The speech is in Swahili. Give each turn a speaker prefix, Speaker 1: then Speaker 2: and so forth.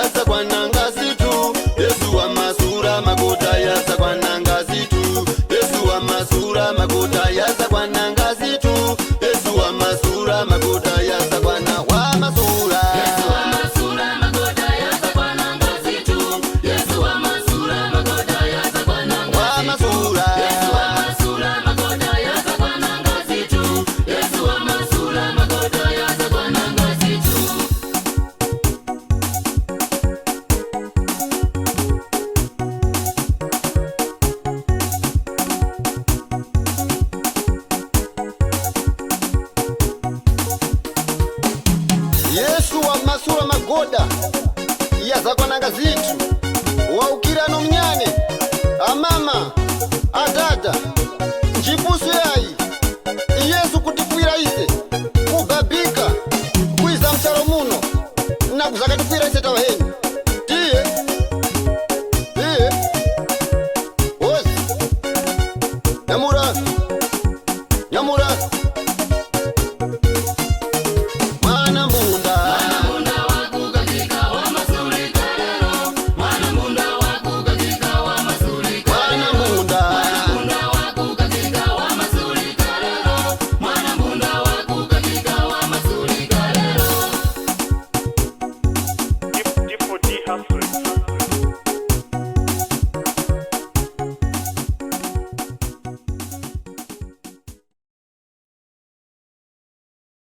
Speaker 1: yasa kwananga zitu. Yesu wa masura magoda yasa kwananga zitu. Yesu wa masura magoda yasa kwananga zitu. Yesu wa masura magoda yasa kwana wa masura.
Speaker 2: Yesu wa masura magoda yasa kwananga zitu. Yesu wa masura magoda yasa kwananga
Speaker 1: wa masura.
Speaker 2: Yesu wa masura magoda yasa kwananga zitu. Yesu wa masura magoda yasa kwananga zitu.
Speaker 1: Yesu wa masura magoda yaza kwananga zitu. Waukira no mnyane amama adada njibusu yayi Yesu kutikwira ize